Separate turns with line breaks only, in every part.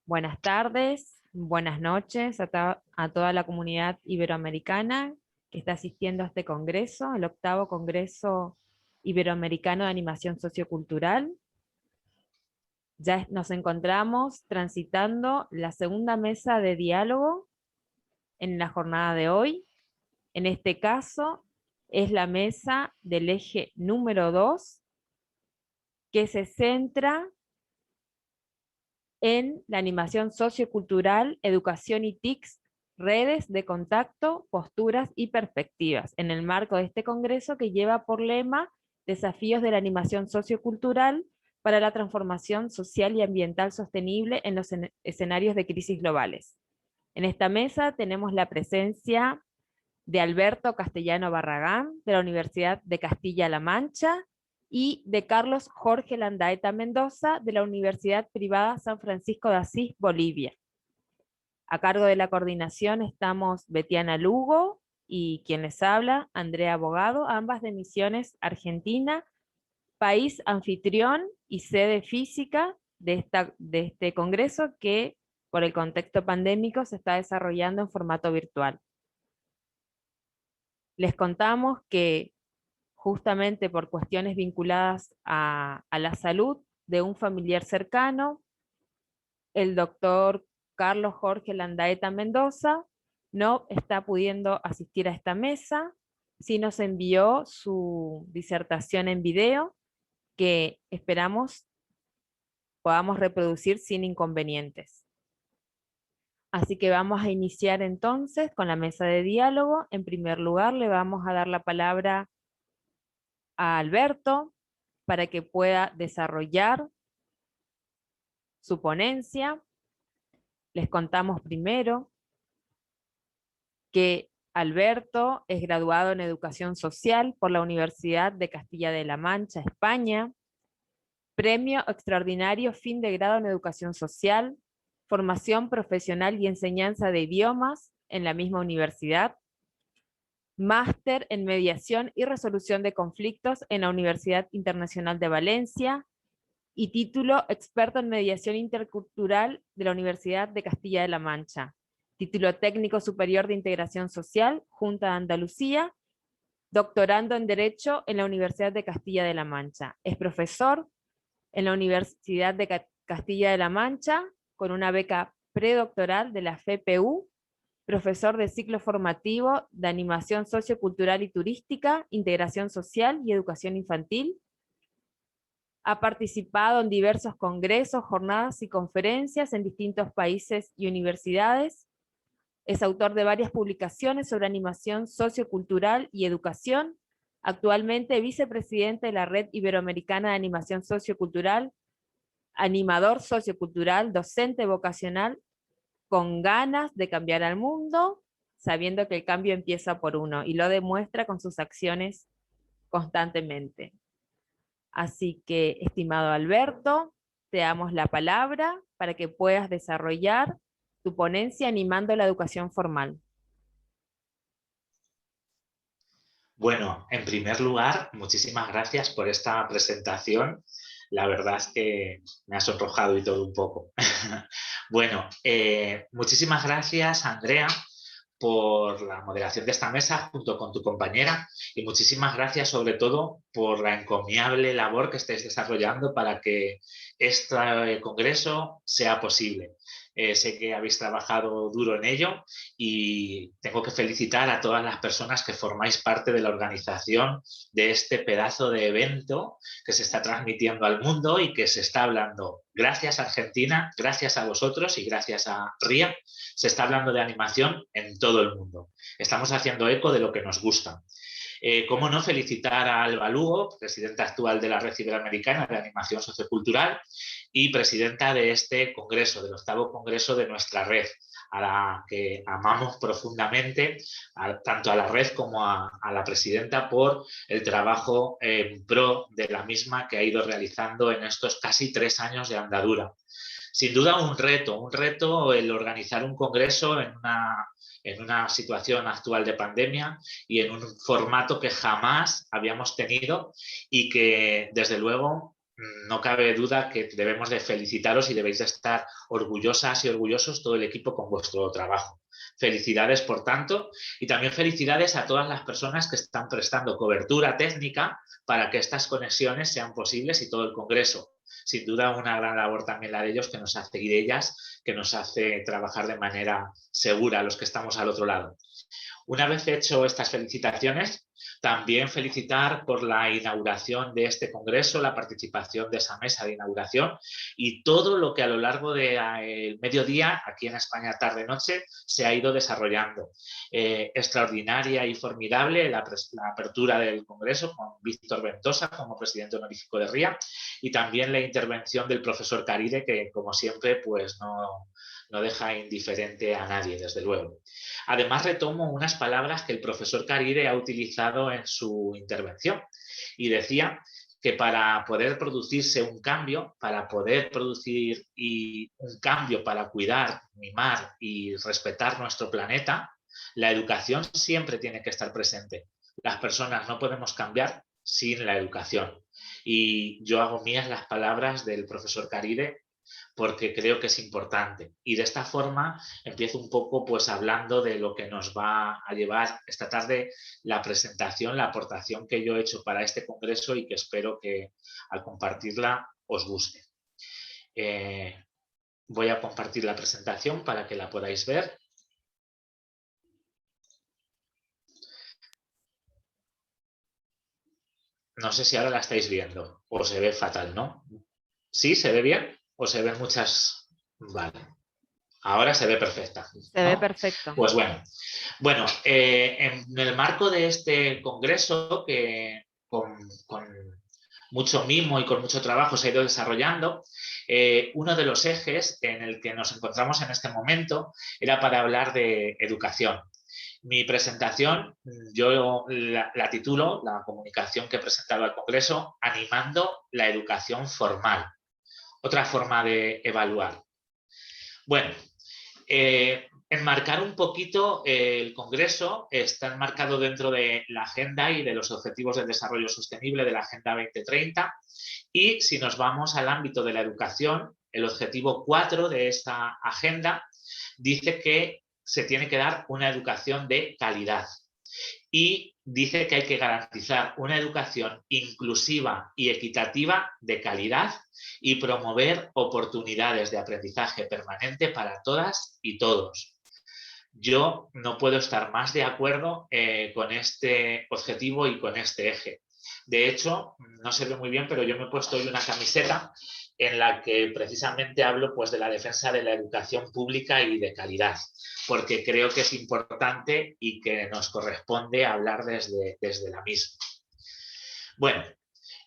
Buenas tardes, buenas noches a toda la comunidad iberoamericana que está asistiendo a este congreso, el octavo Congreso Iberoamericano de Animación Sociocultural. Ya nos encontramos transitando la segunda mesa de diálogo en la jornada de hoy. En este caso es la mesa del eje número 2, que se centra en la animación sociocultural, educación y TICs, redes de contacto, posturas y perspectivas, en el marco de este congreso que lleva por lema Desafíos de la animación sociocultural para la transformación social y ambiental sostenible en los escenarios de crisis globales. En esta mesa tenemos la presencia de Alberto Castellano Barragán, de la Universidad de Castilla-La Mancha, y de Carlos Jorge Landaeta Mendoza, de la Universidad Privada San Francisco de Asís, Bolivia. A cargo de la coordinación estamos Betiana Lugo y quien les habla, Andrea Abogado, ambas de Misiones Argentina, país anfitrión y sede física de este congreso que por el contexto pandémico se está desarrollando en formato virtual. Les contamos que justamente por cuestiones vinculadas a la salud de un familiar cercano, el doctor Carlos Jorge Landaeta Mendoza no está pudiendo asistir a esta mesa, sí nos envió su disertación en video que esperamos podamos reproducir sin inconvenientes. Así que vamos a iniciar entonces con la mesa de diálogo. En primer lugar, le vamos a dar la palabra a Alberto para que pueda desarrollar su ponencia. Les contamos primero que Alberto es graduado en Educación Social por la Universidad de Castilla de la Mancha, España, Premio Extraordinario Fin de Grado en Educación Social, Formación Profesional y Enseñanza de Idiomas en la misma universidad, Máster en Mediación y Resolución de Conflictos en la Universidad Internacional de Valencia, y título Experto en Mediación Intercultural de la Universidad de Castilla de la Mancha. Título Técnico Superior de Integración Social, Junta de Andalucía, doctorando en Derecho en la Universidad de Castilla de la Mancha. Es profesor en la Universidad de Castilla de la Mancha, con una beca predoctoral de la FPU, profesor de ciclo formativo de Animación Sociocultural y Turística, Integración Social y Educación Infantil. Ha participado en diversos congresos, jornadas y conferencias en distintos países y universidades. Es autor de varias publicaciones sobre animación sociocultural y educación. Actualmente vicepresidente de la Red Iberoamericana de Animación Sociocultural, animador sociocultural, docente vocacional, con ganas de cambiar al mundo, sabiendo que el cambio empieza por uno, y lo demuestra con sus acciones constantemente. Así que, estimado Alberto, te damos la palabra para que puedas desarrollar tu ponencia animando la educación formal.
Bueno, en primer lugar, muchísimas gracias por esta presentación. La verdad es que me ha sonrojado y todo un poco. Bueno, muchísimas gracias, Andrea, por la moderación de esta mesa junto con tu compañera, y muchísimas gracias sobre todo por la encomiable labor que estáis desarrollando para que este congreso sea posible. Sé que habéis trabajado duro en ello y tengo que felicitar a todas las personas que formáis parte de la organización de este pedazo de evento que se está transmitiendo al mundo y que se está hablando. Gracias a Argentina, gracias a vosotros y gracias a RIA, se está hablando de animación en todo el mundo. Estamos haciendo eco de lo que nos gusta. ¿Cómo no felicitar a Alba Lugo, presidenta actual de la Red Iberoamericana de Animación Sociocultural y presidenta de este congreso, del octavo congreso de nuestra red, a la que amamos profundamente, tanto a la red como a la presidenta, por el trabajo en pro de la misma que ha ido realizando en estos casi 3 años de andadura. Sin duda un reto el organizar un congreso en una situación actual de pandemia y en un formato que jamás habíamos tenido y que, desde luego, no cabe duda que debemos de felicitaros y debéis de estar orgullosas y orgullosos todo el equipo con vuestro trabajo. Felicidades, por tanto, y también felicidades a todas las personas que están prestando cobertura técnica para que estas conexiones sean posibles y todo el Congreso. Sin duda, una gran labor también la de ellos, que nos hace, y de ellas, que nos hace trabajar de manera segura a los que estamos al otro lado. Una vez hecho estas felicitaciones, también felicitar por la inauguración de este congreso, la participación de esa mesa de inauguración y todo lo que a lo largo del mediodía, aquí en España tarde-noche, se ha ido desarrollando. Extraordinaria y formidable la apertura del congreso con Víctor Ventosa como presidente honorífico de RIA, y también la intervención del profesor Caride, que como siempre pues no deja indiferente a nadie, desde luego. Además, retomo unas palabras que el profesor Caride ha utilizado en su intervención y decía que para poder producirse un cambio, para poder producir un cambio para cuidar, mimar y respetar nuestro planeta, la educación siempre tiene que estar presente. Las personas no podemos cambiar sin la educación. Y yo hago mías las palabras del profesor Caride, porque creo que es importante. Y de esta forma empiezo un poco pues hablando de lo que nos va a llevar esta tarde la presentación, la aportación que yo he hecho para este congreso y que espero que al compartirla os guste. Voy a compartir la presentación para que la podáis ver. No sé si ahora la estáis viendo o se ve fatal, ¿no? ¿Sí? ¿Se ve bien? ¿O se ven muchas? Vale. Ahora se ve perfecta, ¿no?
Se ve perfecto.
Pues bueno, en el marco de este congreso, que con mucho mimo y con mucho trabajo se ha ido desarrollando, uno de los ejes en el que nos encontramos en este momento era para hablar de educación. Mi presentación, yo la titulo, la comunicación que he presentado al Congreso, animando la educación formal, otra forma de evaluar. Bueno, enmarcar un poquito el Congreso está enmarcado dentro de la agenda y de los objetivos de desarrollo sostenible de la Agenda 2030, y si nos vamos al ámbito de la educación, el objetivo 4 de esta agenda dice que se tiene que dar una educación de calidad y dice que hay que garantizar una educación inclusiva y equitativa de calidad y promover oportunidades de aprendizaje permanente para todas y todos. Yo no puedo estar más de acuerdo con este objetivo y con este eje. De hecho, no se ve muy bien, pero yo me he puesto hoy una camiseta en la que precisamente hablo pues, de la defensa de la educación pública y de calidad, porque creo que es importante y que nos corresponde hablar desde la misma. Bueno,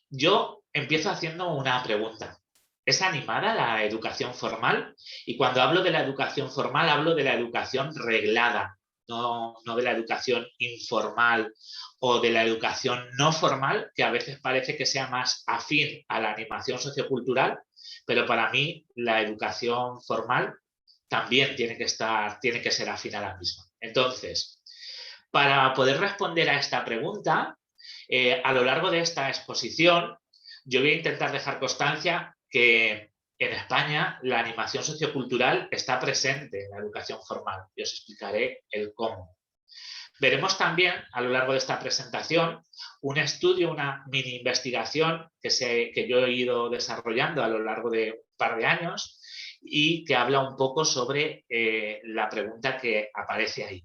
yo empiezo haciendo una pregunta. ¿Es animada la educación formal? Y cuando hablo de la educación formal, hablo de la educación reglada, no de la educación informal o de la educación no formal, que a veces parece que sea más afín a la animación sociocultural, pero para mí la educación formal también tiene que ser afín a la misma. Entonces, para poder responder a esta pregunta, a lo largo de esta exposición, yo voy a intentar dejar constancia que en España la animación sociocultural está presente en la educación formal y os explicaré el cómo. Veremos también a lo largo de esta presentación un estudio, una mini investigación que yo he ido desarrollando a lo largo de un par de años y que habla un poco sobre la pregunta que aparece ahí.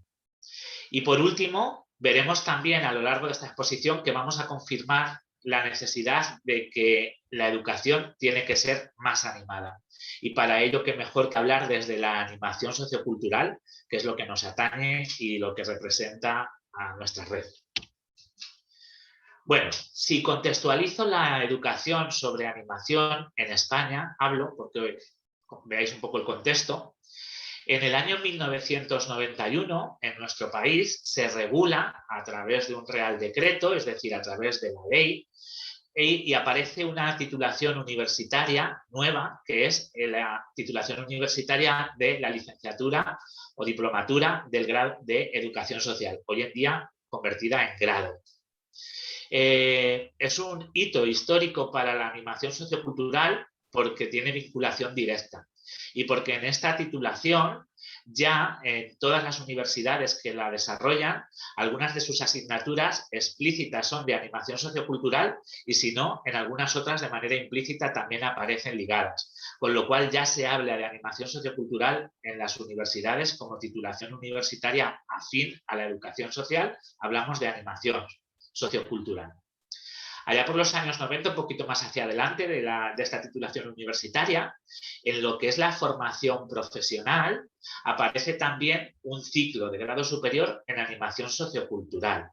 Y por último, veremos también a lo largo de esta exposición que vamos a confirmar la necesidad de que la educación tiene que ser más animada. Y para ello, qué mejor que hablar desde la animación sociocultural, que es lo que nos atañe y lo que representa a nuestra red. Bueno, si contextualizo la educación sobre animación en España, hablo porque veáis un poco el contexto. En el año 1991, en nuestro país, se regula a través de un Real Decreto, es decir, a través de la ley, y aparece una titulación universitaria nueva, que es la titulación universitaria de la licenciatura o diplomatura del grado de Educación Social, hoy en día convertida en grado. Es un hito histórico para la animación sociocultural porque tiene vinculación directa y porque en esta titulación ya en todas las universidades que la desarrollan, algunas de sus asignaturas explícitas son de animación sociocultural y si no, en algunas otras de manera implícita también aparecen ligadas. Con lo cual ya se habla de animación sociocultural en las universidades como titulación universitaria afín a la educación social, hablamos de animación sociocultural. Allá por los años 90, un poquito más hacia adelante de esta titulación universitaria, en lo que es la formación profesional, aparece también un ciclo de grado superior en animación sociocultural.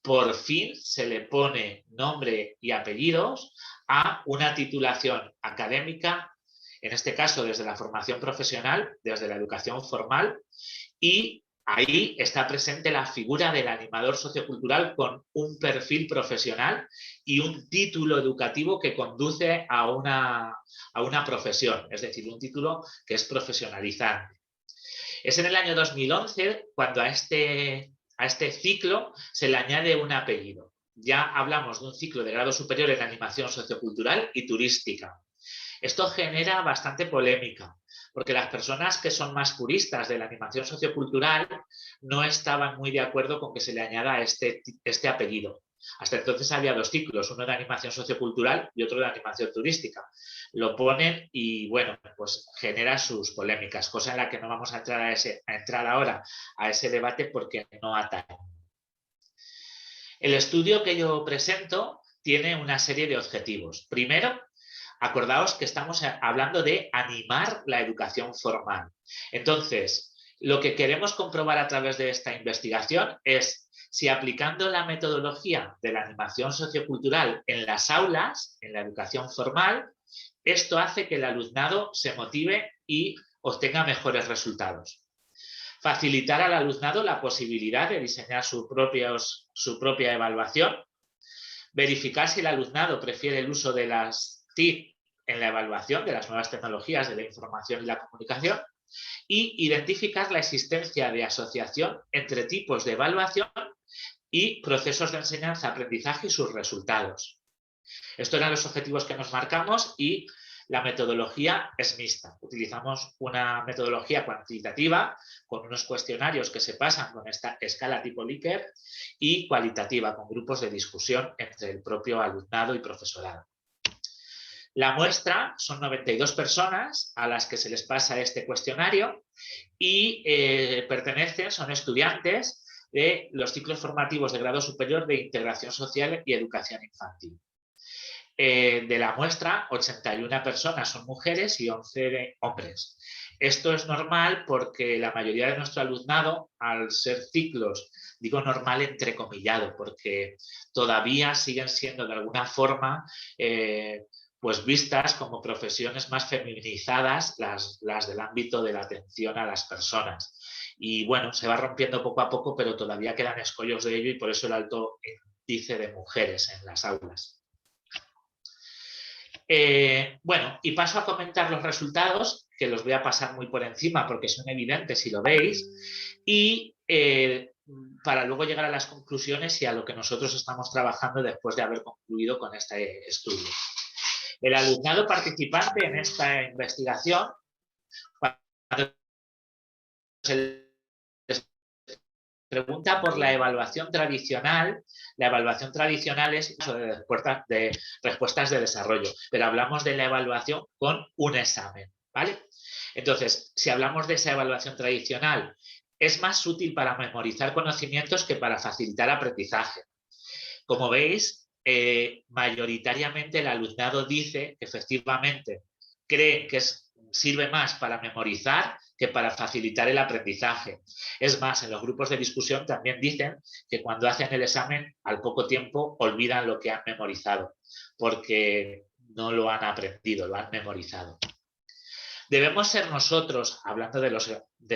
Por fin se le pone nombre y apellidos a una titulación académica, en este caso desde la formación profesional, desde la educación formal, y ahí está presente la figura del animador sociocultural con un perfil profesional y un título educativo que conduce a una profesión, es decir, un título que es profesionalizante. Es en el año 2011 cuando a este ciclo se le añade un apellido. Ya hablamos de un ciclo de grado superior en animación sociocultural y turística. Esto genera bastante polémica, porque las personas que son más puristas de la animación sociocultural no estaban muy de acuerdo con que se le añada este apellido. Hasta entonces había dos ciclos, uno de animación sociocultural y otro de animación turística. Lo ponen y, bueno, pues genera sus polémicas, cosa en la que no vamos a entrar ahora a ese debate porque no atañe. El estudio que yo presento tiene una serie de objetivos. Primero, acordaos que estamos hablando de animar la educación formal. Entonces, lo que queremos comprobar a través de esta investigación es si aplicando la metodología de la animación sociocultural en las aulas, en la educación formal, esto hace que el alumnado se motive y obtenga mejores resultados. Facilitar al alumnado la posibilidad de diseñar su propia evaluación, verificar si el alumnado prefiere el uso de las TIC en la evaluación de las nuevas tecnologías de la información y la comunicación y identificar la existencia de asociación entre tipos de evaluación y procesos de enseñanza-aprendizaje y sus resultados. Estos eran los objetivos que nos marcamos y la metodología es mixta. Utilizamos una metodología cuantitativa con unos cuestionarios que se pasan con esta escala tipo Likert y cualitativa con grupos de discusión entre el propio alumnado y profesorado. La muestra son 92 personas a las que se les pasa este cuestionario y son estudiantes de los ciclos formativos de grado superior de integración social y educación infantil. De la muestra, 81 personas son mujeres y 11 hombres. Esto es normal porque la mayoría de nuestro alumnado, al ser ciclos, digo normal entrecomillado, porque todavía siguen siendo de alguna forma pues vistas como profesiones más feminizadas las del ámbito de la atención a las personas. Y bueno, se va rompiendo poco a poco, pero todavía quedan escollos de ello y por eso el alto índice de mujeres en las aulas. Bueno, y paso a comentar los resultados, que los voy a pasar muy por encima porque son evidentes si lo veis, y para luego llegar a las conclusiones y a lo que nosotros estamos trabajando después de haber concluido con este estudio. El alumnado participante en esta investigación, cuando se les pregunta por la evaluación tradicional es de respuestas de desarrollo, pero hablamos de la evaluación con un examen, ¿vale? Entonces, si hablamos de esa evaluación tradicional, es más útil para memorizar conocimientos que para facilitar aprendizaje. Como veis, mayoritariamente el alumnado dice que efectivamente cree que sirve más para memorizar que para facilitar el aprendizaje. Es más, en los grupos de discusión también dicen que cuando hacen el examen, al poco tiempo olvidan lo que han memorizado, porque no lo han aprendido, lo han memorizado. Debemos ser nosotros, hablando de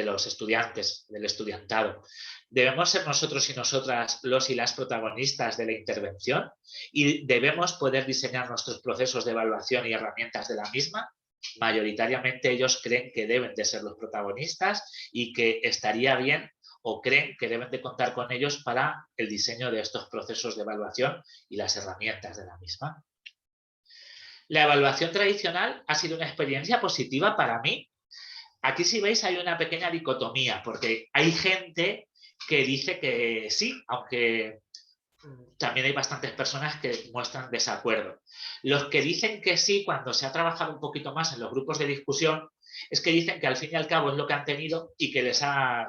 los estudiantes, del estudiantado, debemos ser nosotros y nosotras los y las protagonistas de la intervención y debemos poder diseñar nuestros procesos de evaluación y herramientas de la misma. Mayoritariamente ellos creen que deben de ser los protagonistas y que estaría bien o creen que deben de contar con ellos para el diseño de estos procesos de evaluación y las herramientas de la misma. La evaluación tradicional ha sido una experiencia positiva para mí. Aquí, si veis, hay una pequeña dicotomía, porque hay gente que dice que sí, aunque también hay bastantes personas que muestran desacuerdo. Los que dicen que sí, cuando se ha trabajado un poquito más en los grupos de discusión, es que dicen que al fin y al cabo es lo que han tenido y que les han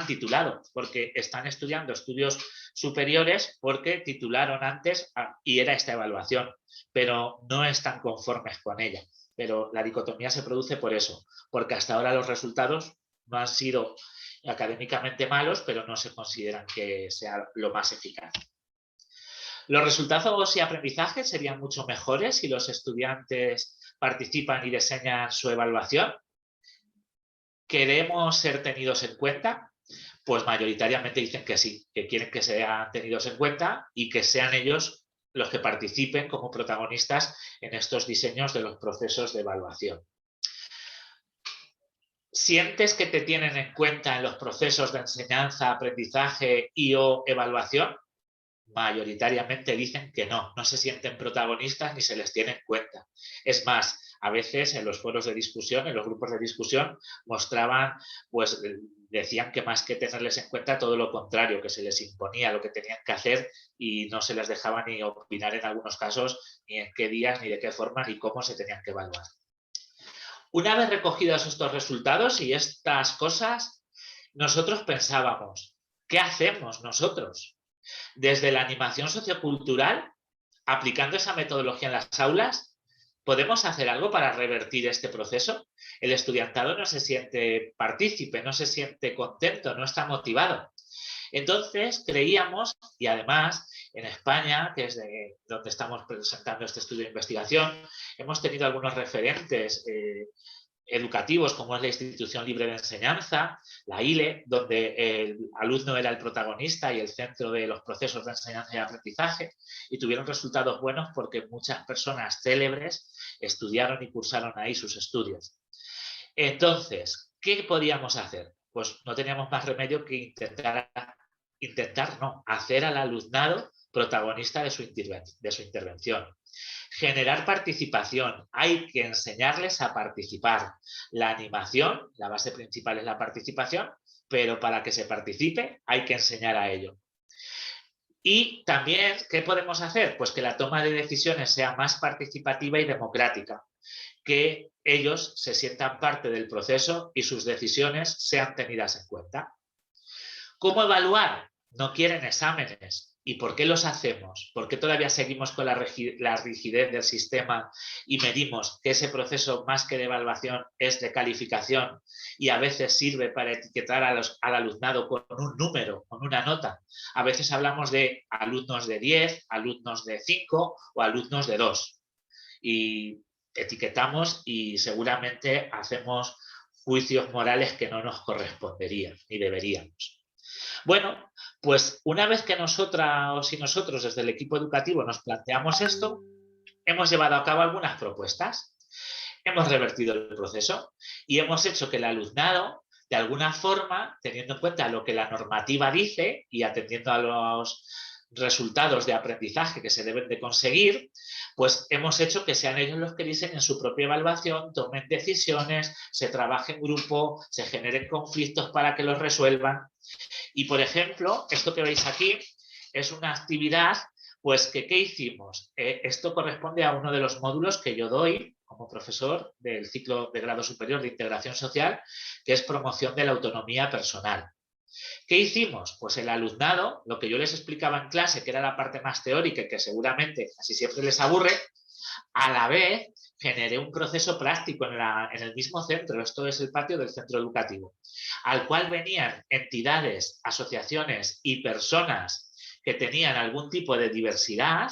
titulado, porque están estudiando estudios superiores porque titularon antes y era esta evaluación, pero no están conformes con ella. Pero la dicotomía se produce por eso, porque hasta ahora los resultados no han sido académicamente malos, pero no se consideran que sea lo más eficaz. Los resultados y aprendizaje serían mucho mejores si los estudiantes participan y diseñan su evaluación. ¿Queremos ser tenidos en cuenta? Pues mayoritariamente dicen que sí, que quieren que sean tenidos en cuenta y que sean ellos los que participen como protagonistas en estos diseños de los procesos de evaluación. ¿Sientes que te tienen en cuenta en los procesos de enseñanza, aprendizaje y o evaluación? Mayoritariamente dicen que no se sienten protagonistas ni se les tiene en cuenta. Es más, a veces en los foros de discusión, en los grupos de discusión, mostraban, pues decían que más que tenerles en cuenta, todo lo contrario, que se les imponía lo que tenían que hacer y no se les dejaba ni opinar en algunos casos, ni en qué días, ni de qué forma, ni cómo se tenían que evaluar. Una vez recogidos estos resultados y estas cosas, nosotros pensábamos, ¿qué hacemos nosotros? Desde la animación sociocultural, aplicando esa metodología en las aulas, ¿podemos hacer algo para revertir este proceso? El estudiantado no se siente partícipe, no se siente contento, no está motivado. Entonces creíamos, y además en España, que es de donde estamos presentando este estudio de investigación, hemos tenido algunos referentes educativos, como es la Institución Libre de Enseñanza, la ILE, donde el alumno era el protagonista y el centro de los procesos de enseñanza y aprendizaje, y tuvieron resultados buenos porque muchas personas célebres estudiaron y cursaron ahí sus estudios. Entonces, ¿qué podíamos hacer? Pues no teníamos más remedio que hacer al alumnado protagonista de su intervención. Generar participación. Hay que enseñarles a participar. La animación, la base principal es la participación, pero para que se participe hay que enseñar a ello. Y también, ¿qué podemos hacer? Pues que la toma de decisiones sea más participativa y democrática. Que ellos se sientan parte del proceso y sus decisiones sean tenidas en cuenta. ¿Cómo evaluar? No quieren exámenes. ¿Y por qué los hacemos? ¿Por qué todavía seguimos con la rigidez del sistema y medimos que ese proceso más que de evaluación es de calificación y a veces sirve para etiquetar al alumnado con un número, con una nota? A veces hablamos de alumnos de 10, alumnos de 5 o alumnos de 2. Y etiquetamos y seguramente hacemos juicios morales que no nos corresponderían ni deberíamos. Bueno, pues una vez que nosotras y nosotros desde el equipo educativo nos planteamos esto, hemos llevado a cabo algunas propuestas. Hemos revertido el proceso y hemos hecho que el alumnado, de alguna forma, teniendo en cuenta lo que la normativa dice y atendiendo a los resultados de aprendizaje que se deben de conseguir, pues hemos hecho que sean ellos los que diseñen su propia evaluación, tomen decisiones, se trabaje en grupo, se generen conflictos para que los resuelvan. Y, por ejemplo, esto que veis aquí es una actividad, pues, que ¿qué hicimos? Esto corresponde a uno de los módulos que yo doy como profesor del ciclo de grado superior de integración social, que es promoción de la autonomía personal. ¿Qué hicimos? Pues el alumnado, lo que yo les explicaba en clase, que era la parte más teórica y que seguramente casi siempre les aburre, a la vez generé un proceso práctico en el mismo centro, esto es el patio del centro educativo, al cual venían entidades, asociaciones y personas que tenían algún tipo de diversidad.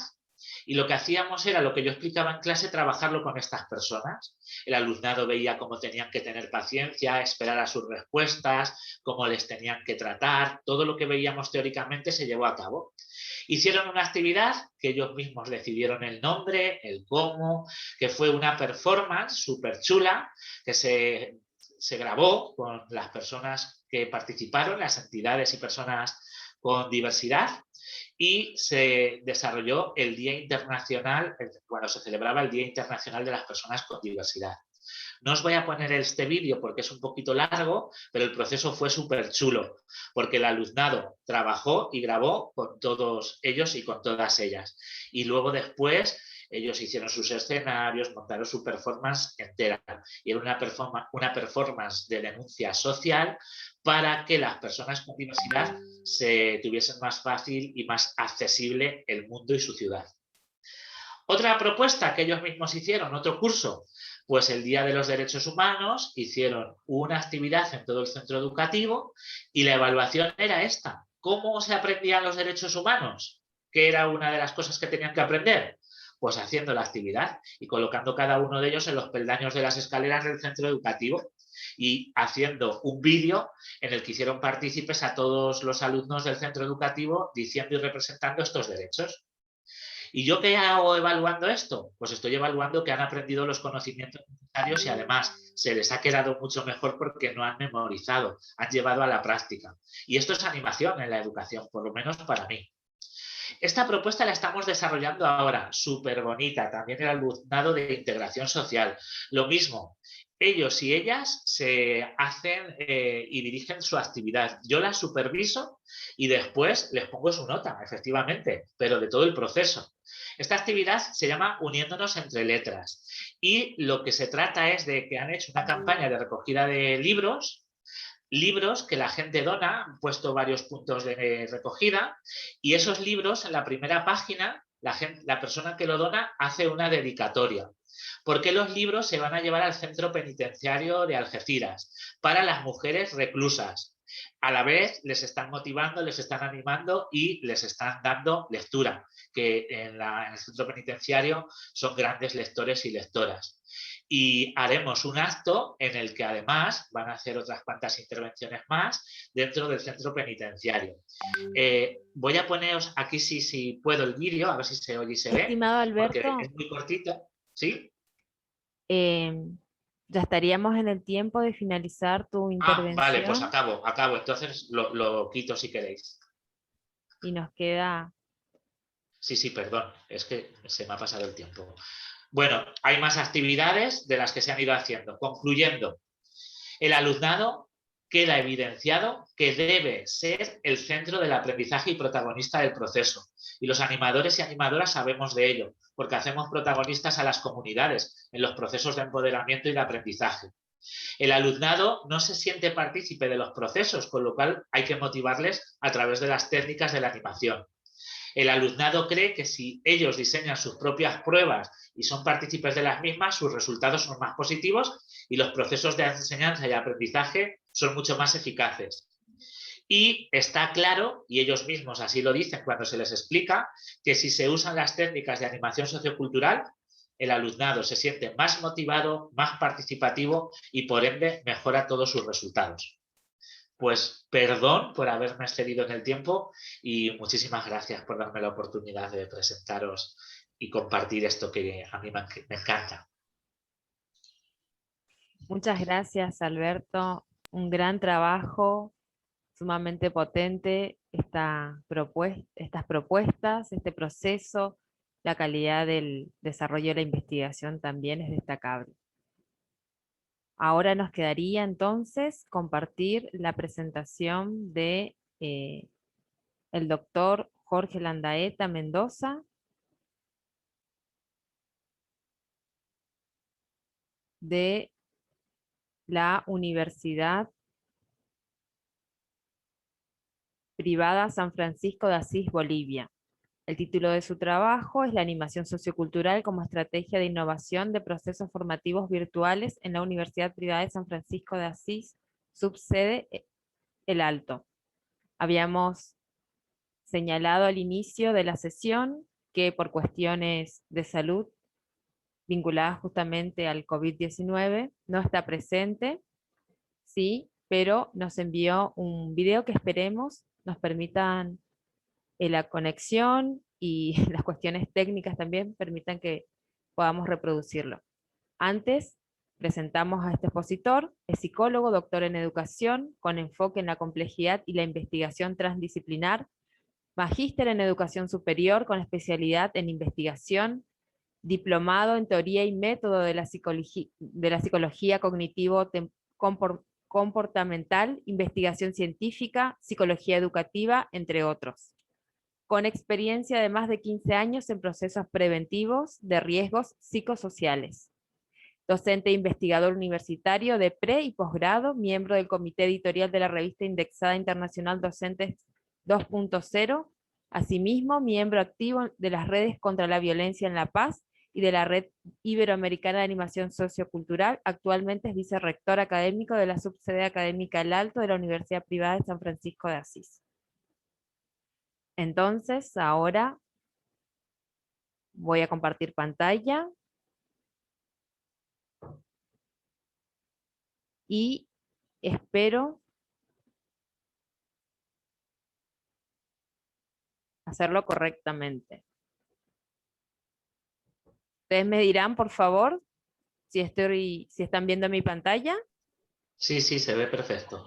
Y lo que hacíamos era lo que yo explicaba en clase, trabajarlo con estas personas. El alumnado veía cómo tenían que tener paciencia, esperar a sus respuestas, cómo les tenían que tratar. Todo lo que veíamos teóricamente se llevó a cabo. Hicieron una actividad que ellos mismos decidieron el nombre, el cómo, que fue una performance súper chula que se grabó con las personas que participaron, las entidades y personas con diversidad, y se desarrolló el Día Internacional, cuando se celebraba el Día Internacional de las Personas con Diversidad. No os voy a poner este vídeo porque es un poquito largo, pero el proceso fue súper chulo, porque el alumnado trabajó y grabó con todos ellos y con todas ellas. Y luego después ellos hicieron sus escenarios, montaron su performance entera. Y era una performance de denuncia social para que las personas con diversidad se tuviesen más fácil y más accesible el mundo y su ciudad. Otra propuesta que ellos mismos hicieron, otro curso, pues el Día de los Derechos Humanos, hicieron una actividad en todo el centro educativo y la evaluación era esta. ¿Cómo se aprendían los derechos humanos? ¿Qué era una de las cosas que tenían que aprender? Pues haciendo la actividad y colocando cada uno de ellos en los peldaños de las escaleras del centro educativo y haciendo un vídeo en el que hicieron partícipes a todos los alumnos del centro educativo diciendo y representando estos derechos. ¿Y yo qué hago evaluando esto? Pues estoy evaluando que han aprendido los conocimientos necesarios y además se les ha quedado mucho mejor porque no han memorizado, han llevado a la práctica. Y esto es animación en la educación, por lo menos para mí. Esta propuesta la estamos desarrollando ahora, súper bonita, también el alumnado de integración social. Lo mismo, ellos y ellas se hacen y dirigen su actividad. Yo la superviso y después les pongo su nota, efectivamente, pero de todo el proceso. Esta actividad se llama Uniéndonos entre letras y lo que se trata es de que han hecho una campaña de recogida de libros que la gente dona, han puesto varios puntos de recogida y esos libros en la primera página la persona que lo dona hace una dedicatoria, porque los libros se van a llevar al centro penitenciario de Algeciras para las mujeres reclusas. A la vez les están motivando, les están animando y les están dando lectura, que en el centro penitenciario son grandes lectores y lectoras. Y haremos un acto en el que además van a hacer otras cuantas intervenciones más dentro del centro penitenciario. Voy a poneros aquí si puedo el vídeo, a ver si se oye y se ve,
Estimado
porque
Alberto,
es muy cortito. ¿Sí?
ya estaríamos en el tiempo de finalizar tu
Ah, vale, pues
intervención
acabo. Entonces lo quito si queréis.
y nos queda...
Sí, perdón, es que se me ha pasado el tiempo. Bueno, hay más actividades de las que se han ido haciendo. Concluyendo, el alumnado queda evidenciado que debe ser el centro del aprendizaje y protagonista del proceso. Y los animadores y animadoras sabemos de ello, porque hacemos protagonistas a las comunidades en los procesos de empoderamiento y de aprendizaje. El alumnado no se siente partícipe de los procesos, con lo cual hay que motivarles a través de las técnicas de la animación. El alumnado cree que si ellos diseñan sus propias pruebas y son partícipes de las mismas, sus resultados son más positivos y los procesos de enseñanza y aprendizaje son mucho más eficaces. Y está claro, y ellos mismos así lo dicen cuando se les explica, que si se usan las técnicas de animación sociocultural, el alumnado se siente más motivado, más participativo y por ende mejora todos sus resultados. Pues perdón por haberme excedido en el tiempo y muchísimas gracias por darme la oportunidad de presentaros y compartir esto que a mí me encanta.
Muchas gracias, Alberto. Un gran trabajo, sumamente potente estas propuestas, este proceso, la calidad del desarrollo de la investigación también es destacable. Ahora nos quedaría entonces compartir la presentación de el doctor Jorge Landaeta Mendoza, de la Universidad Privada San Francisco de Asís, Bolivia. El título de su trabajo es La animación sociocultural como estrategia de innovación de procesos formativos virtuales en la Universidad Privada de San Francisco de Asís, subsede El Alto. Habíamos señalado al inicio de la sesión que por cuestiones de salud vinculadas justamente al COVID-19 no está presente, sí, pero nos envió un video que esperemos nos permitan la conexión y las cuestiones técnicas también permitan que podamos reproducirlo. Antes Presentamos a este expositor, es psicólogo, doctor en educación, con enfoque en la complejidad y la investigación transdisciplinar, magíster en educación superior con especialidad en investigación, diplomado en teoría y método de la psicología cognitivo-comportamental, investigación científica, psicología educativa, entre otros. Con experiencia de más de 15 años en procesos preventivos de riesgos psicosociales. Docente e investigador universitario de pre- y posgrado, miembro del comité editorial de la revista indexada internacional Docentes 2.0, asimismo miembro activo de las redes contra la violencia en la paz y de la Red Iberoamericana de Animación Sociocultural. Actualmente es vicerrector académico de la subsede académica El Alto de la Universidad Privada de San Francisco de Asís. Entonces, ahora voy a compartir pantalla. Y espero hacerlo correctamente. Ustedes me dirán, por favor, si están viendo mi pantalla.
Sí, sí, se ve perfecto.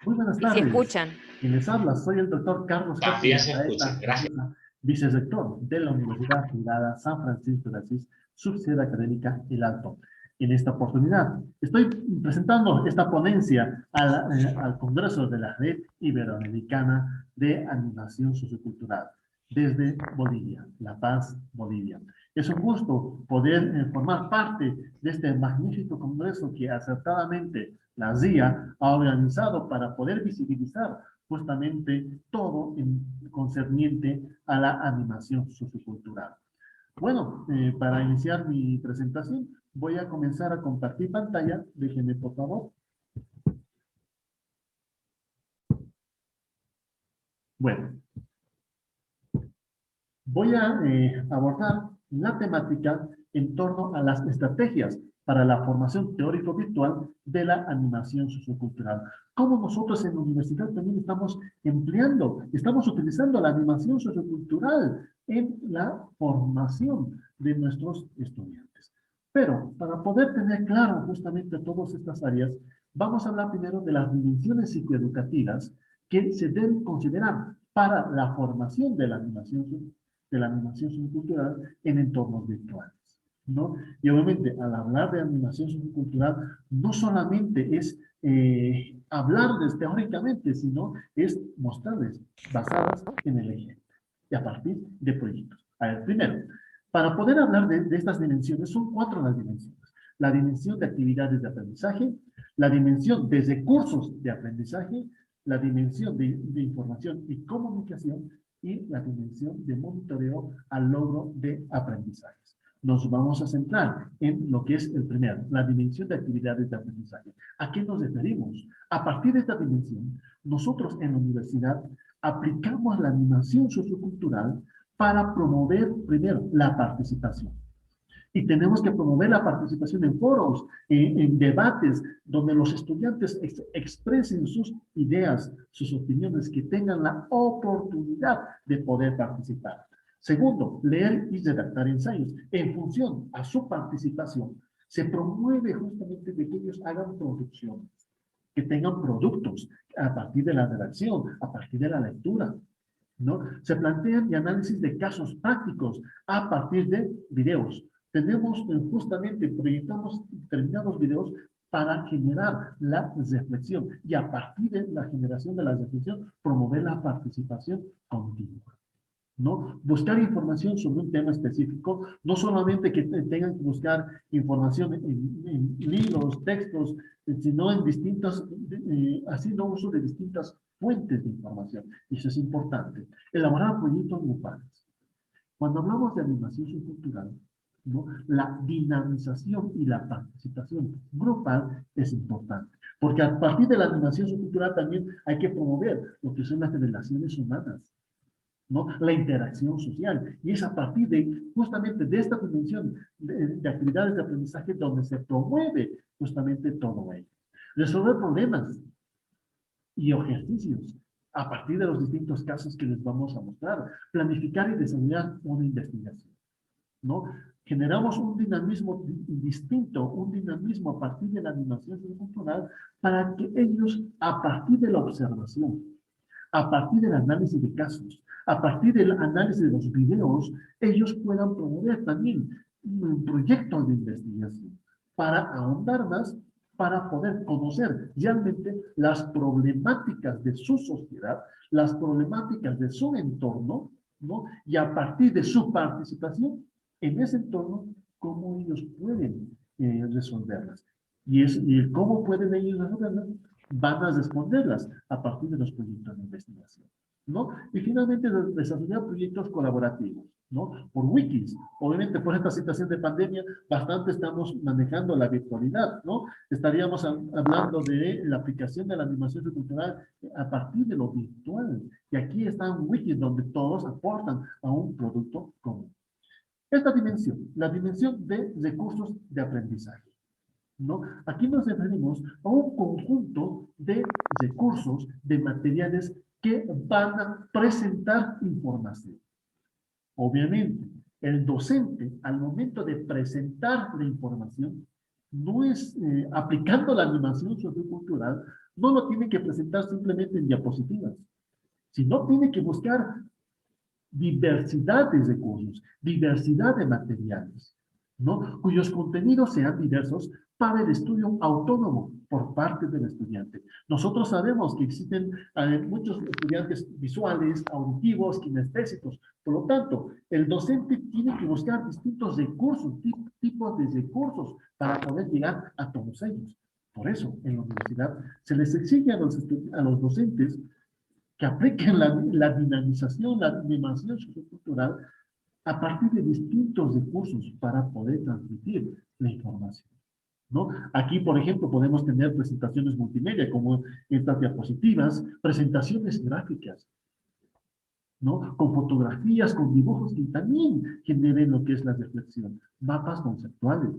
Muy buenas
Y si
tardes.
escuchan.
Quien les habla, soy el doctor Carlos
También
Capilla
se escucha, gracias.
vicerrector de la Universidad Privada San Francisco de Asís, subsede académica El Alto. En esta oportunidad estoy presentando esta ponencia al Congreso de la Red Iberoamericana de Animación Sociocultural desde Bolivia, La Paz, Bolivia. Es un gusto poder formar parte de este magnífico congreso que acertadamente la CIA ha organizado para poder visibilizar justamente todo concerniente a la animación sociocultural. Bueno, para iniciar mi presentación, voy a comenzar a compartir pantalla. Déjenme, por favor. Bueno, voy a abordar la temática en torno a las estrategias para la formación teórico-virtual de la animación sociocultural. Cómo nosotros en la universidad también estamos utilizando la animación sociocultural en la formación de nuestros estudiantes. Pero para poder tener claro justamente todas estas áreas, vamos a hablar primero de las dimensiones psicoeducativas que se deben considerar para la formación de la animación sociocultural en entornos virtuales, ¿no? Y obviamente, al hablar de animación sociocultural, no solamente es hablarles teóricamente, sino es mostrarles basadas en el ejemplo y a partir de proyectos. A ver, primero, para poder hablar de estas dimensiones, son 4 las dimensiones. La dimensión de actividades de aprendizaje, la dimensión de recursos de aprendizaje, la dimensión de información y comunicación, y la dimensión de monitoreo al logro de aprendizajes. Nos vamos a centrar en lo que es el primero, la dimensión de actividades de aprendizaje. ¿A qué nos referimos? A partir de esta dimensión, nosotros en la universidad aplicamos la animación sociocultural para promover, primero, la participación. Y tenemos que promover la participación en foros, en debates, donde los estudiantes expresen sus ideas, sus opiniones, que tengan la oportunidad de poder participar. Segundo, leer y redactar ensayos. En función a su participación, se promueve justamente de que ellos hagan producciones, que tengan productos a partir de la redacción, a partir de la lectura, ¿no? Se plantean y análisis de casos prácticos a partir de videos. Tenemos justamente, proyectamos determinados videos para generar la reflexión y a partir de la generación de la reflexión promover la participación continua, ¿no? Buscar información sobre un tema específico, no solamente que tengan que buscar información en libros, textos, sino en distintas, haciendo uso de distintas fuentes de información. Y eso es importante. Elaborar proyectos grupales. Cuando hablamos de animación sociocultural, ¿no? La dinamización y la participación grupal es importante. Porque a partir de la animación sociocultural también hay que promover lo que son las relaciones humanas, ¿no? La interacción social. Y es a partir de, justamente de esta dimensión de actividades de aprendizaje donde se promueve justamente todo ello. Resolver problemas y ejercicios a partir de los distintos casos que les vamos a mostrar. Planificar y desarrollar una investigación, ¿no? Generamos un dinamismo distinto, un dinamismo a partir de la animación sociocultural para que ellos, a partir de la observación, a partir del análisis de casos, a partir del análisis de los videos, ellos puedan promover también proyectos de investigación para ahondar más, para poder conocer realmente las problemáticas de su sociedad, las problemáticas de su entorno, ¿no? Y a partir de su participación en ese entorno, cómo ellos pueden resolverlas. Y cómo pueden ellos resolverlas, van a responderlas a partir de los proyectos de investigación, ¿no? Y finalmente desarrollar proyectos colaborativos, ¿no? Por wikis. Obviamente por esta situación de pandemia bastante estamos manejando la virtualidad, ¿no? Estaríamos hablando de la aplicación de la animación cultural a partir de lo virtual. Y aquí están wikis donde todos aportan a un producto común. Esta dimensión, la dimensión de recursos de aprendizaje, ¿no? Aquí nos referimos a un conjunto de recursos, de materiales que van a presentar información. Obviamente, el docente, al momento de presentar la información, no es aplicando la animación sociocultural, no lo tiene que presentar simplemente en diapositivas, sino tiene que buscar diversidad de recursos, diversidad de materiales, ¿no? Cuyos contenidos sean diversos para el estudio autónomo por parte del estudiante. Nosotros sabemos que existen muchos estudiantes visuales, auditivos, kinestésicos. Por lo tanto, el docente tiene que buscar distintos recursos, tipos de recursos para poder llegar a todos ellos. Por eso, en la universidad se les exige a los docentes que apliquen la dinamización, la animación sociocultural a partir de distintos recursos para poder transmitir la información, ¿no? Aquí, por ejemplo, podemos tener presentaciones multimedia, como estas diapositivas, presentaciones gráficas, ¿no? Con fotografías, con dibujos que también generen lo que es la reflexión, mapas conceptuales,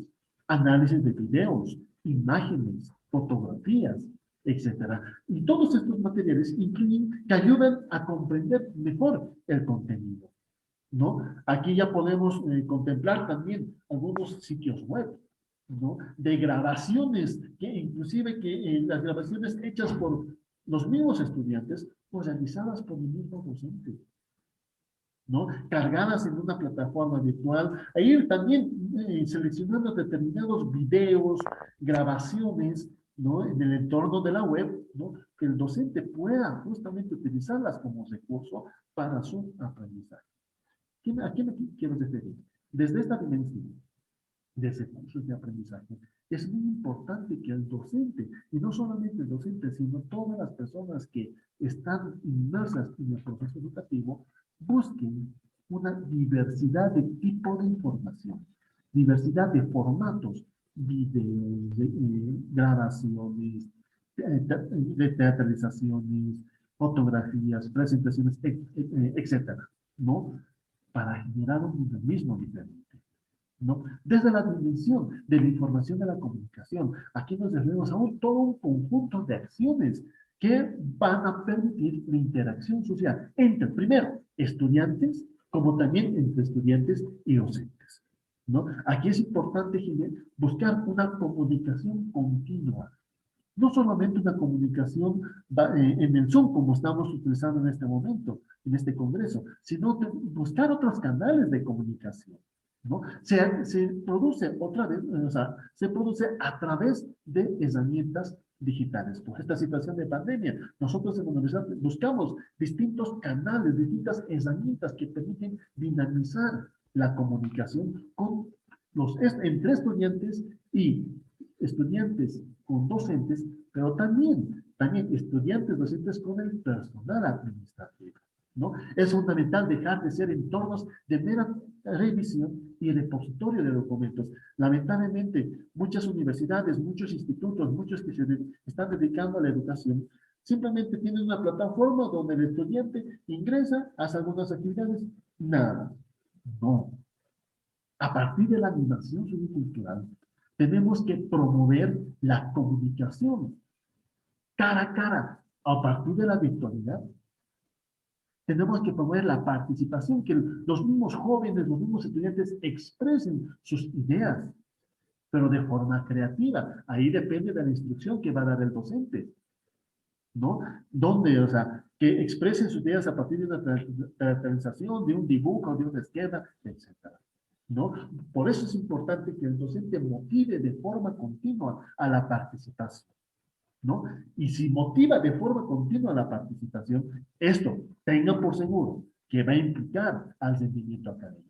análisis de videos, imágenes, fotografías, etcétera. Y todos estos materiales incluyen que ayudan a comprender mejor el contenido, ¿no? Aquí ya podemos contemplar también algunos sitios web, ¿no? De grabaciones, que inclusive las grabaciones hechas por los mismos estudiantes, pues realizadas por el mismo docente, ¿no? Cargadas en una plataforma virtual, e ir también seleccionando determinados videos, grabaciones, ¿no? En el entorno de la web, ¿no? Que el docente pueda justamente utilizarlas como recurso para su aprendizaje. ¿A qué me quiero referir? Desde esta dimensión de recursos de aprendizaje, es muy importante que el docente, y no solamente el docente, sino todas las personas que están inmersas en el proceso educativo, busquen una diversidad de tipo de información, diversidad de formatos, videos, grabaciones, de teatralizaciones, fotografías, presentaciones, etcétera, ¿no? Para generar un dinamismo diferente, ¿no? Desde la dimensión de la información de la comunicación, aquí nos referimos a todo un conjunto de acciones que van a permitir la interacción social entre, primero, estudiantes, como también entre estudiantes y docentes, ¿no? Aquí es importante buscar una comunicación continua, no solamente una comunicación en el Zoom, como estamos utilizando en este momento, en este congreso, sino buscar otros canales de comunicación, ¿no? Se produce otra vez, o sea, se produce a través de herramientas digitales. Por esta situación de pandemia, nosotros en la universidad buscamos distintos canales, distintas herramientas que permiten dinamizar la comunicación entre estudiantes y estudiantes con docentes, pero también estudiantes docentes con el personal administrativo, ¿no? Es fundamental dejar de ser entornos de mera revisión y repositorio de documentos. Lamentablemente, muchas universidades, muchos institutos, muchos que se están dedicando a la educación, simplemente tienen una plataforma donde el estudiante ingresa, hace algunas actividades, nada. No. A partir de la animación sociocultural, tenemos que promover la comunicación cara a cara a partir de la virtualidad. Tenemos que promover la participación, que los mismos jóvenes, los mismos estudiantes expresen sus ideas, pero de forma creativa. Ahí depende de la instrucción que va a dar el docente, ¿no? Donde, o sea, que expresen sus ideas a partir de una teatralización, de un dibujo, de una esquema, etcétera, ¿no? Por eso es importante que el docente motive de forma continua a la participación, ¿no? Y si motiva de forma continua la participación, esto tenga por seguro que va a implicar al rendimiento académico.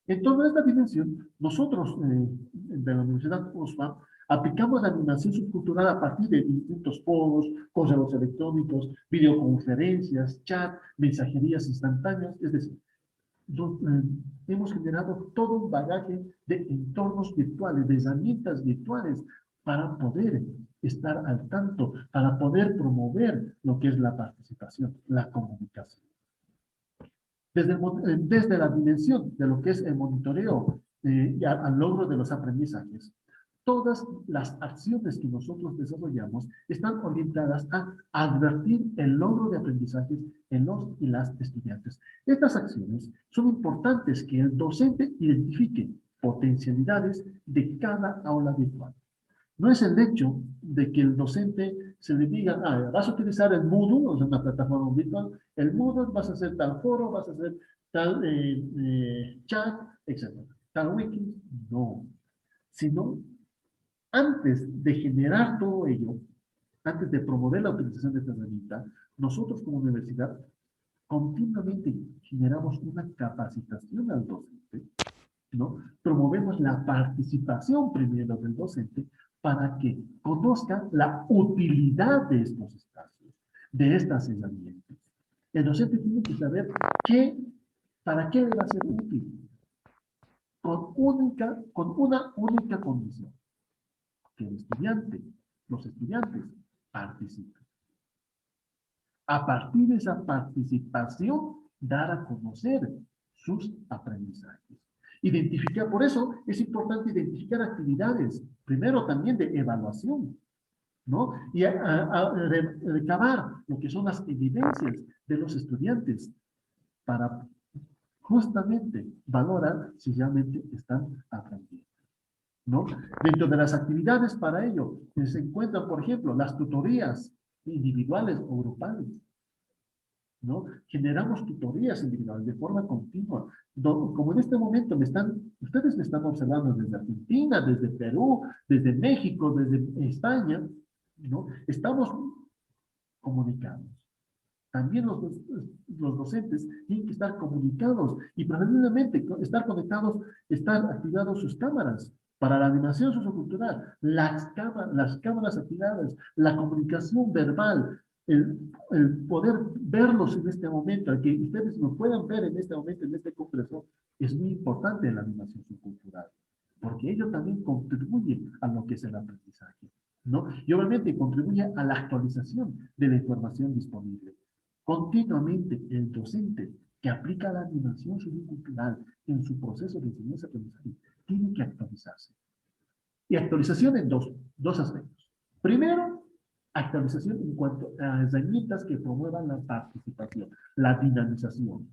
En toda esta dimensión, nosotros de la Universidad USMA aplicamos la animación subcultural a partir de distintos foros, correos electrónicos, videoconferencias, chat, mensajerías instantáneas, es decir, hemos generado todo un bagaje de entornos virtuales, de herramientas virtuales para poder estar al tanto, para poder promover lo que es la participación, la comunicación. Desde la dimensión de lo que es el monitoreo y al logro de los aprendizajes, todas las acciones que nosotros desarrollamos están orientadas a advertir el logro de aprendizajes en los y las estudiantes. Estas acciones son importantes que el docente identifique potencialidades de cada aula virtual. No es el hecho de que el docente se le diga, vas a utilizar el Moodle, o sea, una plataforma virtual, el Moodle, vas a hacer tal foro, vas a hacer tal chat, etc. Tal wiki, no. Sino, antes de generar todo ello, antes de promover la utilización de esta herramienta, nosotros como universidad continuamente generamos una capacitación al docente, ¿no? Promovemos la participación primero del docente para que conozca la utilidad de estos espacios, de estas herramientas. El docente tiene que saber para qué le va a ser útil, con una única condición, que el estudiante, los estudiantes participen. A partir de esa participación, dar a conocer sus aprendizajes. Identificar, por eso es importante identificar actividades, primero también de evaluación, ¿no? Y recabar lo que son las evidencias de los estudiantes para justamente valorar si realmente están aprendiendo, ¿no? Dentro de las actividades para ello se encuentran, por ejemplo, las tutorías individuales o grupales, ¿no? Generamos tutorías individuales de forma continua. Como en este momento ustedes me están observando desde Argentina, desde Perú, desde México, desde España, ¿no? Estamos comunicados. También los docentes tienen que estar comunicados y preferiblemente estar conectados, estar activados sus cámaras para la animación sociocultural, las cámaras activadas, la comunicación verbal, el poder verlos en este momento, el que ustedes nos puedan ver en este momento, en este congreso, es muy importante en la animación sociocultural, porque ello también contribuye a lo que es el aprendizaje, ¿no? Y obviamente contribuye a la actualización de la información disponible. Continuamente el docente que aplica la animación sociocultural en su proceso de enseñanza-aprendizaje tiene que actualizarse. Y actualización en dos aspectos. Primero, actualización en cuanto a herramientas que promuevan la participación, la dinamización.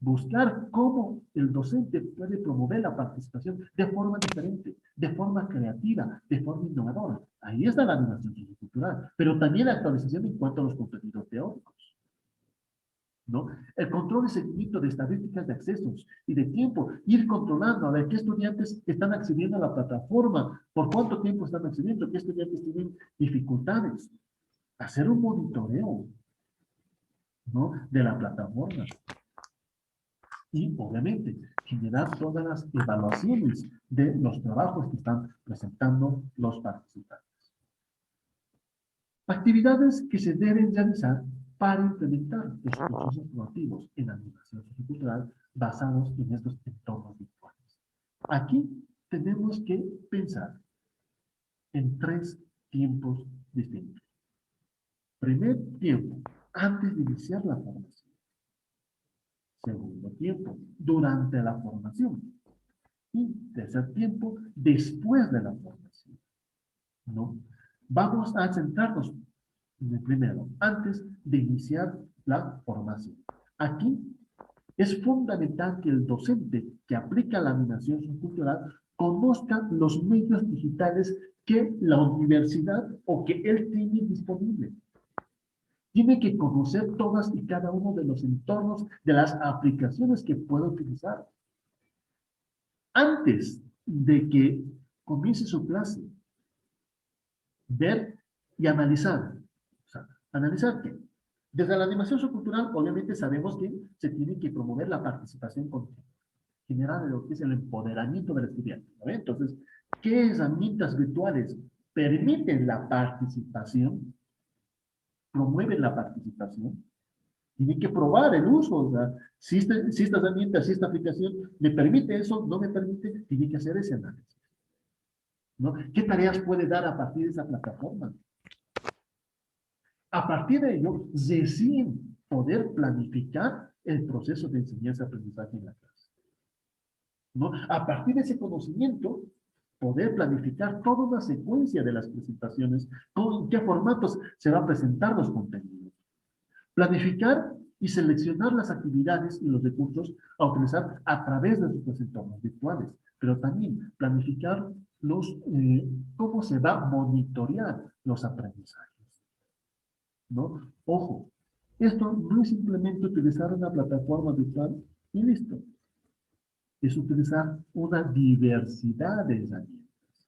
Buscar cómo el docente puede promover la participación de forma diferente, de forma creativa, de forma innovadora. Ahí está la animación sociocultural, pero también la actualización en cuanto a los contenidos teóricos, ¿no? El control y seguimiento de estadísticas de accesos y de tiempo, ir controlando a ver qué estudiantes están accediendo a la plataforma, por cuánto tiempo están accediendo, qué estudiantes tienen dificultades. Hacer un monitoreo, ¿no? De la plataforma. Y, obviamente, generar todas las evaluaciones de los trabajos que están presentando los participantes. Actividades que se deben realizar para implementar los procesos formativos en animación sociocultural basados en estos entornos virtuales. Aquí tenemos que pensar en 3 tiempos distintos. Primer tiempo, antes de iniciar la formación. Segundo tiempo, durante la formación. Y tercer tiempo, después de la formación, ¿no? Vamos a centrarnos en el primero, antes de iniciar la formación. Aquí es fundamental que el docente que aplica la animación sociocultural conozca los medios digitales que la universidad o que él tiene disponible. Tiene que conocer todas y cada uno de los entornos, de las aplicaciones que puede utilizar. Antes de que comience su clase, ver y analizar. O sea, ¿analizar qué? Desde la animación sociocultural, obviamente sabemos que se tiene que promover la participación continua, generar lo que es el empoderamiento del estudiante, ¿no? Entonces, ¿qué herramientas virtuales permiten la participación? Promueven la participación. Tiene que probar el uso. O sea, si esta herramienta, si esta aplicación me permite eso, no me permite, tiene que hacer ese análisis, ¿no? ¿Qué tareas puede dar a partir de esa plataforma? A partir de ello, recién poder planificar el proceso de enseñanza-aprendizaje en la clase, ¿no? A partir de ese conocimiento, poder planificar toda una secuencia de las presentaciones, con qué formatos se van a presentar los contenidos. Planificar y seleccionar las actividades y los recursos a utilizar a través de sus entornos virtuales, pero también planificar cómo se va a monitorear los aprendizajes, ¿no? Ojo, esto no es simplemente utilizar una plataforma virtual y listo. Es utilizar una diversidad de herramientas.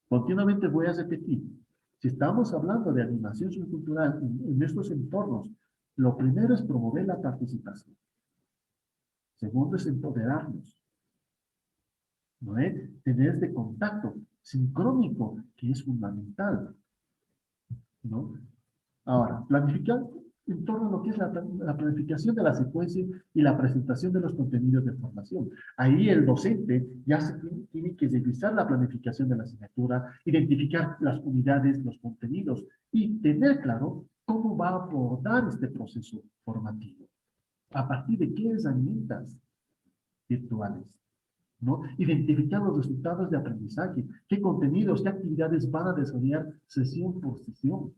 Continuamente voy a repetir, si estamos hablando de animación sociocultural en estos entornos, lo primero es promover la participación. Segundo es empoderarnos, ¿no? Tener este contacto sincrónico que es fundamental, ¿no? Ahora, planificar en torno a lo que es la planificación de la secuencia y la presentación de los contenidos de formación. Ahí el docente ya tiene que revisar la planificación de la asignatura, identificar las unidades, los contenidos y tener claro cómo va a abordar este proceso formativo. ¿A partir de qué herramientas virtuales? ¿No? Identificar los resultados de aprendizaje, qué contenidos, qué actividades van a desarrollar sesión por sesión,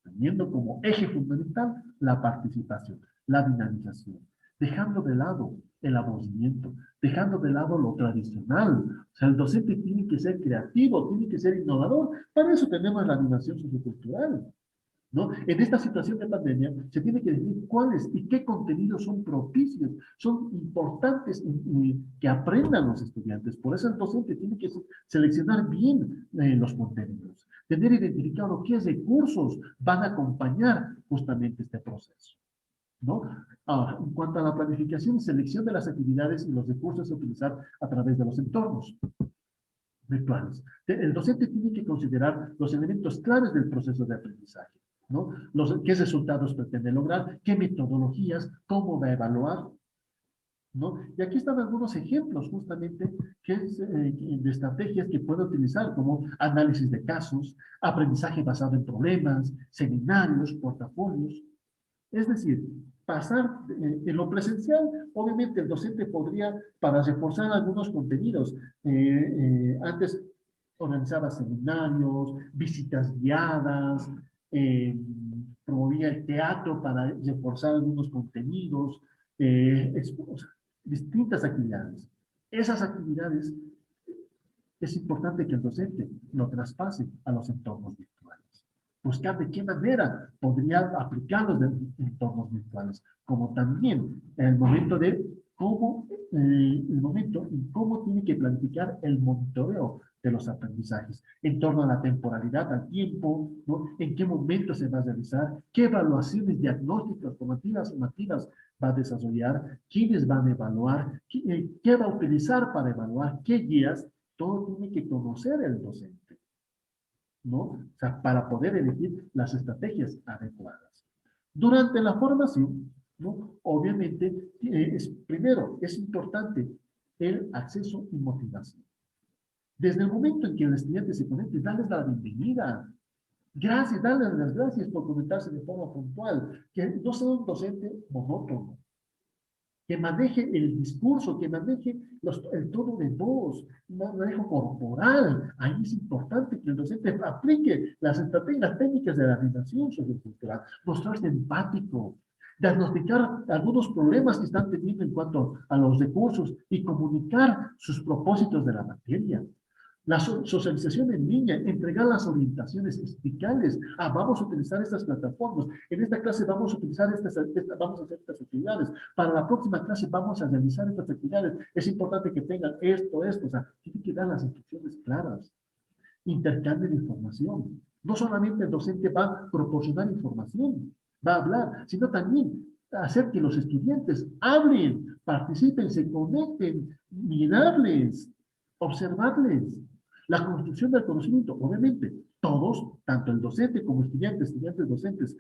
teniendo como eje fundamental la participación, la dinamización, dejando de lado el aburrimiento, dejando de lado lo tradicional. O sea, el docente tiene que ser creativo, tiene que ser innovador. Para eso tenemos la animación sociocultural, ¿no? En esta situación de pandemia se tiene que definir cuáles y qué contenidos son propicios, son importantes que aprendan los estudiantes. Por eso el docente tiene que seleccionar bien los contenidos, tener identificado qué recursos van a acompañar justamente este proceso, ¿no? Ahora, en cuanto a la planificación y selección de las actividades y los recursos a utilizar a través de los entornos virtuales, el docente tiene que considerar los elementos claves del proceso de aprendizaje, ¿no? ¿Qué resultados pretende lograr? ¿Qué metodologías? ¿Cómo va a evaluar? ¿No? Y aquí están algunos ejemplos justamente de estrategias que puede utilizar, como análisis de casos, aprendizaje basado en problemas, seminarios, portafolios. Es decir, pasar en lo presencial, obviamente el docente podría, para reforzar algunos contenidos, antes organizaba seminarios, visitas guiadas, promovía el teatro para reforzar algunos contenidos, o sea, distintas actividades. Esas actividades es importante que el docente lo traspase a los entornos virtuales. Buscar de qué manera podría aplicarlos en entornos virtuales, como también en el momento de cómo, el momento en cómo tiene que planificar el monitoreo de los aprendizajes, en torno a la temporalidad, al tiempo, ¿no? En qué momento se va a realizar, qué evaluaciones diagnósticas, formativas, va a desarrollar, quiénes van a evaluar, qué va a utilizar para evaluar, qué guías, todo tiene que conocer el docente, ¿no? O sea, para poder elegir las estrategias adecuadas. Durante la formación, ¿no? Obviamente, primero, es importante el acceso y motivación. Desde el momento en que el estudiante se conecte, darles la bienvenida. Gracias, darles las gracias por conectarse de forma puntual. Que no sea un docente monótono. Que maneje el discurso, que maneje el tono de voz, el manejo corporal. Ahí es importante que el docente aplique las estrategias, las técnicas de la animación sociocultural, mostrarse empático, diagnosticar algunos problemas que están teniendo en cuanto a los recursos y comunicar sus propósitos de la materia. La socialización en línea, entregar las orientaciones, explicarles, vamos a utilizar estas plataformas, en esta clase vamos a utilizar vamos a hacer estas actividades, para la próxima clase vamos a realizar estas actividades, es importante que tengan esto, o sea, tienen que dar las instrucciones claras, intercambio de información. No solamente el docente va a proporcionar información, va a hablar, sino también hacer que los estudiantes hablen, participen, se conecten, mirarles, observarles. La construcción del conocimiento, obviamente, todos, tanto el docente como estudiantes, docentes,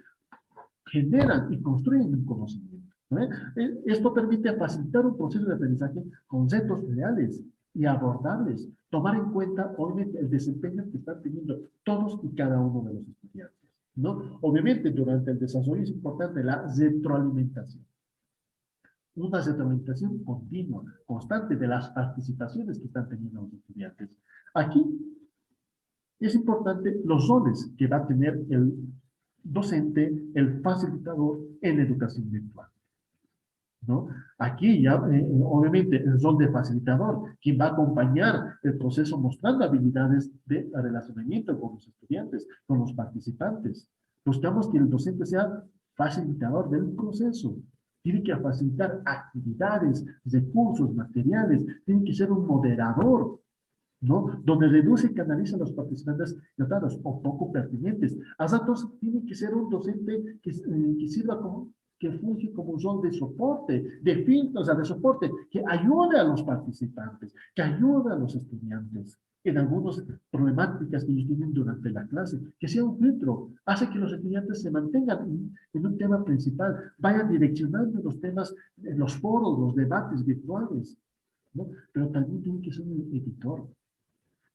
generan y construyen un conocimiento. ¿No? Esto permite facilitar un proceso de aprendizaje, conceptos reales y abordables, tomar en cuenta, obviamente, el desempeño que están teniendo todos y cada uno de los estudiantes. ¿No? Obviamente, durante el desarrollo es importante la retroalimentación. Una retroalimentación continua, constante de las participaciones que están teniendo los estudiantes. Aquí es importante los roles que va a tener el docente, el facilitador en educación virtual, ¿no? Aquí ya, obviamente, el rol de facilitador, quien va a acompañar el proceso mostrando habilidades de relacionamiento con los estudiantes, con los participantes. Buscamos que el docente sea facilitador del proceso. Tiene que facilitar actividades, recursos, materiales, tiene que ser un moderador, ¿no? Donde reduce y canaliza a los participantes notados o poco pertinentes. A ratos tiene que ser un docente que sirva como, que funge como un rol de soporte, de filtro, o sea, de soporte, que ayude a los participantes, que ayude a los estudiantes en algunas problemáticas que ellos tienen durante la clase, que sea un filtro, hace que los estudiantes se mantengan en un tema principal, vayan direccionando los temas, en los foros, los debates virtuales, ¿no? Pero también tiene que ser un editor,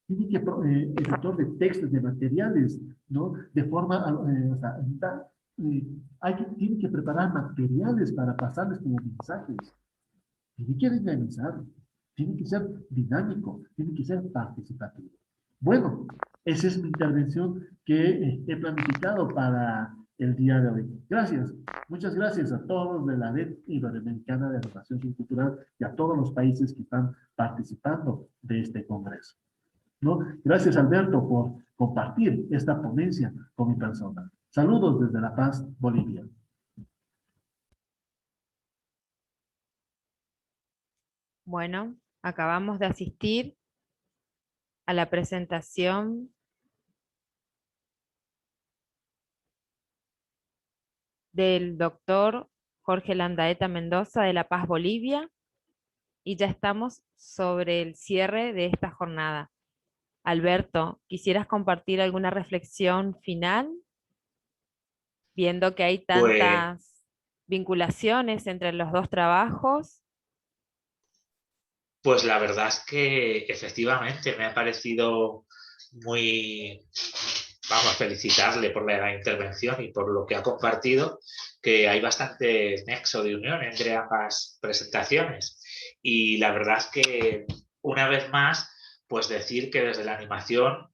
tiene que editor de textos, de materiales, ¿no? De forma, o sea, tiene que preparar materiales para pasarles como mensajes. Tiene que dinamizar, tiene que ser dinámico, tiene que ser participativo. Bueno, esa es mi intervención que he planificado para el día de hoy. Gracias. Muchas gracias a todos de la Red Iberoamericana de Educación Sociocultural y a todos los países que están participando de este congreso, ¿no? Gracias, Alberto, por compartir esta ponencia con mi persona. Saludos desde La Paz, Bolivia.
Bueno, acabamos de asistir a la presentación del doctor Jorge Landaeta Mendoza de La Paz, Bolivia, y ya estamos sobre el cierre de esta jornada. Alberto, ¿quisieras compartir alguna reflexión final? Viendo que hay tantas vinculaciones entre los dos trabajos.
Pues la verdad es que efectivamente me ha parecido muy, vamos, felicitarle por la intervención y por lo que ha compartido, que hay bastante nexo de unión entre ambas presentaciones. Y la verdad es que, una vez más, pues decir que desde la animación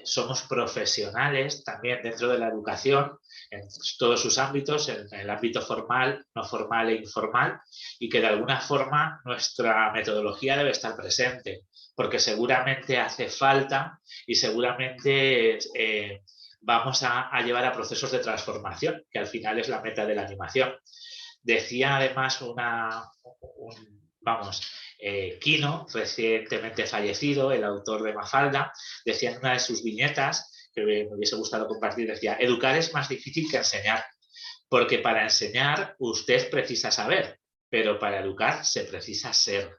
somos profesionales también dentro de la educación, en todos sus ámbitos, en el ámbito formal, no formal e informal, y que de alguna forma nuestra metodología debe estar presente, porque seguramente hace falta y seguramente vamos a llevar a procesos de transformación, que al final es la meta de la animación. Decía además Quino, recientemente fallecido, el autor de Mafalda, decía en una de sus viñetas, que me hubiese gustado compartir, decía: educar es más difícil que enseñar, porque para enseñar usted precisa saber, pero para educar se precisa ser.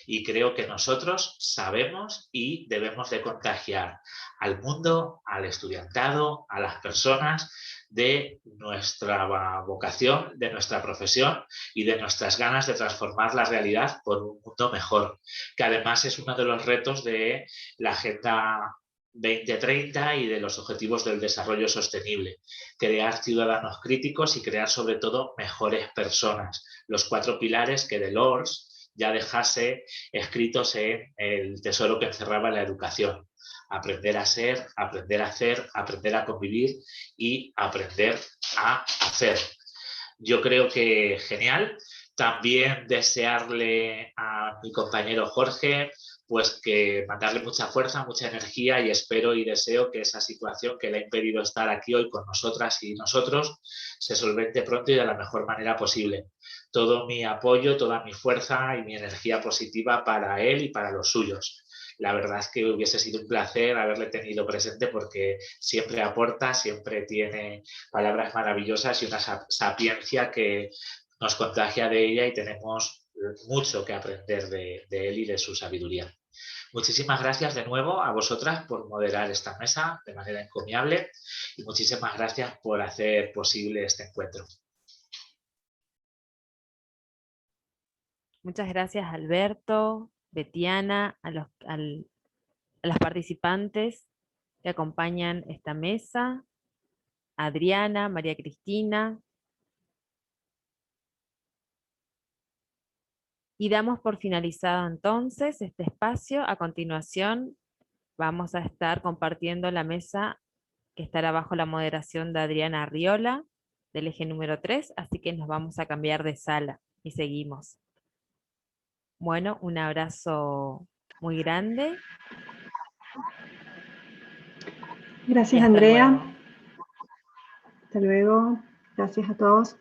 Y creo que nosotros sabemos y debemos de contagiar al mundo, al estudiantado, a las personas de nuestra vocación, de nuestra profesión y de nuestras ganas de transformar la realidad por un mundo mejor, que además es uno de los retos de la Agenda 2030 y de los Objetivos del Desarrollo Sostenible: crear ciudadanos críticos y crear sobre todo mejores personas, los 4 pilares que Delors ya dejase escritos en el tesoro que encerraba la educación: aprender a ser, aprender a hacer, aprender a convivir y aprender a hacer. yo creo que genial. También desearle a mi compañero Jorge, pues que mandarle mucha fuerza, mucha energía y espero y deseo que esa situación que le ha impedido estar aquí hoy con nosotras y nosotros se solvente pronto y de la mejor manera posible. Todo mi apoyo, toda mi fuerza y mi energía positiva para él y para los suyos. La verdad es que hubiese sido un placer haberle tenido presente porque siempre aporta, siempre tiene palabras maravillosas y una sapiencia que nos contagia de ella y tenemos mucho que aprender de él y de su sabiduría. Muchísimas gracias de nuevo a vosotras por moderar esta mesa de manera encomiable y muchísimas gracias por hacer posible este encuentro.
Muchas gracias, Alberto, Betiana, a las participantes que acompañan esta mesa, Adriana, María Cristina. Y damos por finalizado entonces este espacio. A continuación vamos a estar compartiendo la mesa que estará bajo la moderación de Adriana Arriola, del eje número 3, así que nos vamos a cambiar de sala y seguimos. Bueno, un abrazo muy grande.
Gracias, Andrea. Hasta luego. Gracias a todos.